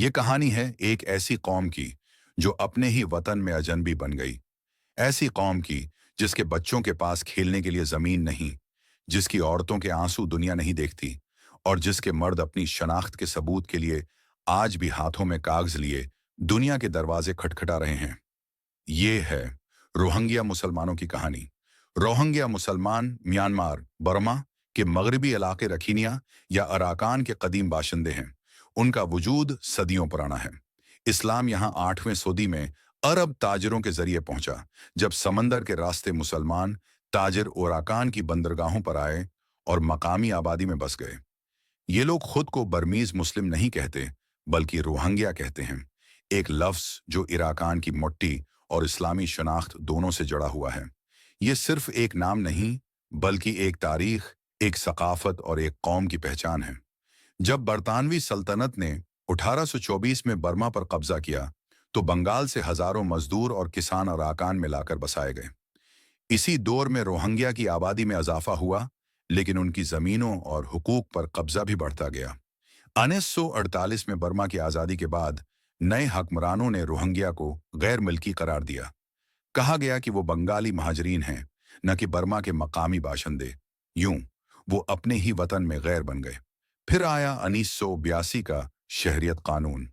یہ کہانی ہے ایک ایسی قوم کی جو اپنے ہی وطن میں اجنبی بن گئی، ایسی قوم کی جس کے بچوں کے پاس کھیلنے کے لیے زمین نہیں، جس کی عورتوں کے آنسو دنیا نہیں دیکھتی، اور جس کے مرد اپنی شناخت کے ثبوت کے لیے آج بھی ہاتھوں میں کاغذ لیے دنیا کے دروازے کھٹکھٹا رہے ہیں۔ یہ ہے روہنگیا مسلمانوں کی کہانی۔ روہنگیا مسلمان میانمار، برما کے مغربی علاقے رکھینیا یا اراکان کے قدیم باشندے ہیں۔ ان کا وجود صدیوں پرانا ہے۔ اسلام یہاں 8ویں صدی میں عرب تاجروں کے ذریعے پہنچا، جب سمندر کے راستے مسلمان تاجر اوراکان کی بندرگاہوں پر آئے اور مقامی آبادی میں بس گئے۔ یہ لوگ خود کو برمیز مسلم نہیں کہتے، بلکہ روہنگیا کہتے ہیں، ایک لفظ جو اراکان کی مٹی اور اسلامی شناخت دونوں سے جڑا ہوا ہے۔ یہ صرف ایک نام نہیں، بلکہ ایک تاریخ، ایک ثقافت اور ایک قوم کی پہچان ہے۔ جب برطانوی سلطنت نے 1824 میں برما پر قبضہ کیا، تو بنگال سے ہزاروں مزدور اور کسان اراکان میں لا کر بسائے گئے۔ اسی دور میں روہنگیا کی آبادی میں اضافہ ہوا، لیکن ان کی زمینوں اور حقوق پر قبضہ بھی بڑھتا گیا۔ 1948 میں برما کی آزادی کے بعد نئے حکمرانوں نے روہنگیا کو غیر ملکی قرار دیا۔ کہا گیا کہ وہ بنگالی مہاجرین ہیں، نہ کہ برما کے مقامی باشندے۔ یوں وہ اپنے ہی وطن میں غیر بن گئے۔ پھر آیا 1982 کا شہریت قانون،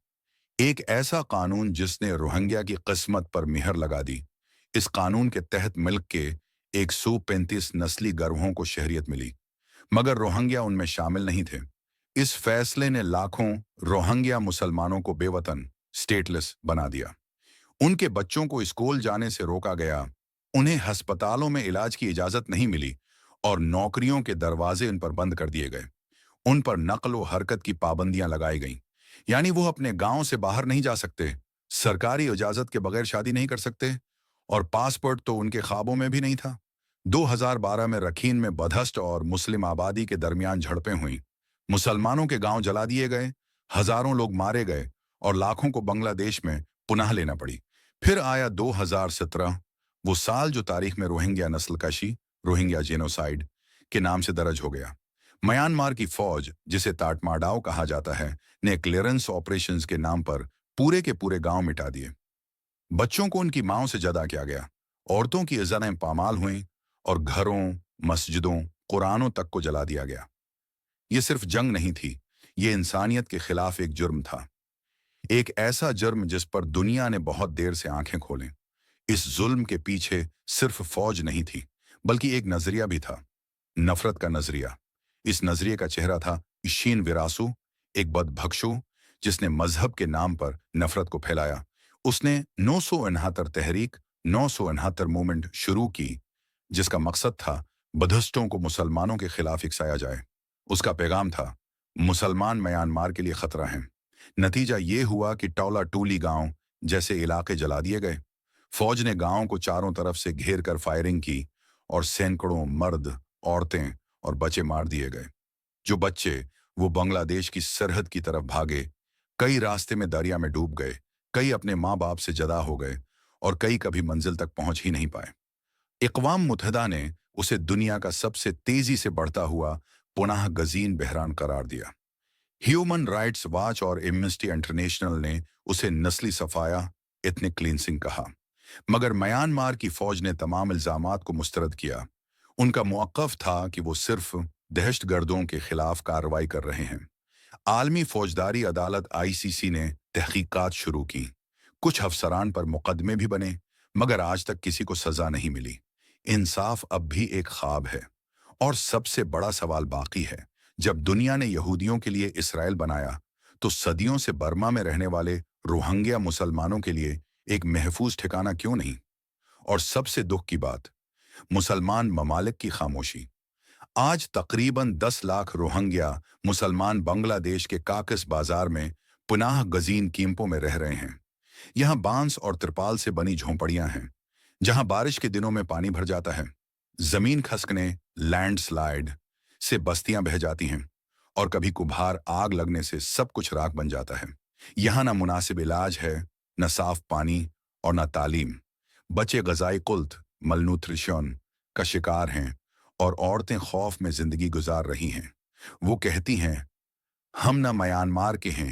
ایک ایسا قانون جس نے روہنگیا کی قسمت پر مہر لگا دی۔ اس قانون کے تحت ملک کے 135 نسلی گروہوں کو شہریت ملی، مگر روہنگیا ان میں شامل نہیں تھے۔ اس فیصلے نے لاکھوں روہنگیا مسلمانوں کو بے وطن، اسٹیٹ لیس بنا دیا۔ ان کے بچوں کو اسکول جانے سے روکا گیا، انہیں ہسپتالوں میں علاج کی اجازت نہیں ملی، اور نوکریوں کے دروازے ان پر بند کر دیے گئے۔ ان پر نقل و حرکت کی پابندیاں لگائی گئیں، یعنی وہ اپنے گاؤں سے باہر نہیں جا سکتے، سرکاری اجازت کے بغیر شادی نہیں کر سکتے، اور پاسپورٹ تو ان کے خوابوں میں بھی نہیں تھا۔ 2012 میں رکھین میں بدھسٹ اور مسلم آبادی کے درمیان جھڑپیں ہوئیں، مسلمانوں کے گاؤں جلا دیے گئے، ہزاروں لوگ مارے گئے، اور لاکھوں کو بنگلہ دیش میں پناہ لینا پڑی۔ پھر آیا 2017، وہ سال جو تاریخ میں روہنگیا نسل کشی، روہنگیا جینوسائیڈ کے نام سے درج ہو گیا۔ میانمار کی فوج، جسے تاٹماڈاؤ کہا جاتا ہے، نے کلیئرنس آپریشنز کے نام پر پورے کے پورے گاؤں مٹا دیے۔ بچوں کو ان کی ماؤں سے جدا کیا گیا، عورتوں کی عزتیں پامال ہوئیں، اور گھروں، مسجدوں، قرآنوں تک کو جلا دیا گیا۔ یہ صرف جنگ نہیں تھی، یہ انسانیت کے خلاف ایک جرم تھا، ایک ایسا جرم جس پر دنیا نے بہت دیر سے آنکھیں کھولیں۔ اس ظلم کے پیچھے صرف فوج نہیں تھی، بلکہ ایک نظریہ بھی تھا، نفرت کا نظریہ۔ اس نظریے کا چہرہ تھا اشین ویراسو، ایک بدبخشو جس نے مذہب کے نام پر نفرت کو پھیلایا۔ اس نے 969 تحریک، 969 موومنٹ شروع کی، جس کا مقصد تھا بدھسٹوں کو مسلمانوں کے خلاف اکسایا جائے۔ اس کا پیغام تھا، مسلمان میانمار کے لیے خطرہ ہیں۔ نتیجہ یہ ہوا کہ ٹولا ٹولی گاؤں جیسے علاقے جلا دیے گئے۔ فوج نے گاؤں کو چاروں طرف سے گھیر کر فائرنگ کی، اور سینکڑوں مرد، عورتیں اور بچے مار دیے گئے۔ جو بچے وہ بنگلہ دیش کی سرحد کی طرف بھاگے، کئی راستے میں دریا میں ڈوب گئے، کئی اپنے ماں باپ سے جدا ہو گئے، اور کئی کبھی منزل تک پہنچ ہی نہیں پائے۔ اقوام متحدہ نے اسے دنیا کا سب سے تیزی سے بڑھتا ہوا پناہ گزین بحران قرار دیا۔ ہیومن رائٹس واچ اور ایمنسٹی انٹرنیشنل نے اسے نسلی صفایا، ایتھنک کلینسنگ کہا، مگر میانمار کی فوج نے تمام الزامات کو مسترد کیا۔ ان کا موقف تھا کہ وہ صرف دہشت گردوں کے خلاف کارروائی کر رہے ہیں۔ عالمی فوجداری عدالت ICC نے تحقیقات شروع کی، کچھ افسران پر مقدمے بھی بنے، مگر آج تک کسی کو سزا نہیں ملی۔ انصاف اب بھی ایک خواب ہے، اور سب سے بڑا سوال باقی ہے، جب دنیا نے یہودیوں کے لیے اسرائیل بنایا، تو صدیوں سے برما میں رہنے والے روہنگیا مسلمانوں کے لیے ایک محفوظ ٹھکانہ کیوں نہیں؟ اور سب سے دکھ کی بات، مسلمان ممالک کی خاموشی۔ آج تقریباً 10 لاکھ روہنگیا مسلمان بنگلہ دیش کے کاکس بازار میں پناہ گزین کیمپوں میں رہ رہے ہیں۔ یہاں بانس اور ترپال سے بنی جھونپڑیاں ہیں، جہاں بارش کے دنوں میں پانی بھر جاتا ہے، زمین کھسکنے، لینڈ سلائیڈ سے بستیاں بہہ جاتی ہیں، اور کبھی کبھار آگ لگنے سے سب کچھ راکھ بن جاتا ہے۔ یہاں نہ مناسب علاج ہے، نہ صاف پانی، اور نہ تعلیم۔ بچے غذائی قلت، مل نیوٹریشن کا شکار ہیں، اور عورتیں خوف میں زندگی گزار رہی ہیں۔ وہ کہتی ہیں، ہم نہ میانمار کے ہیں،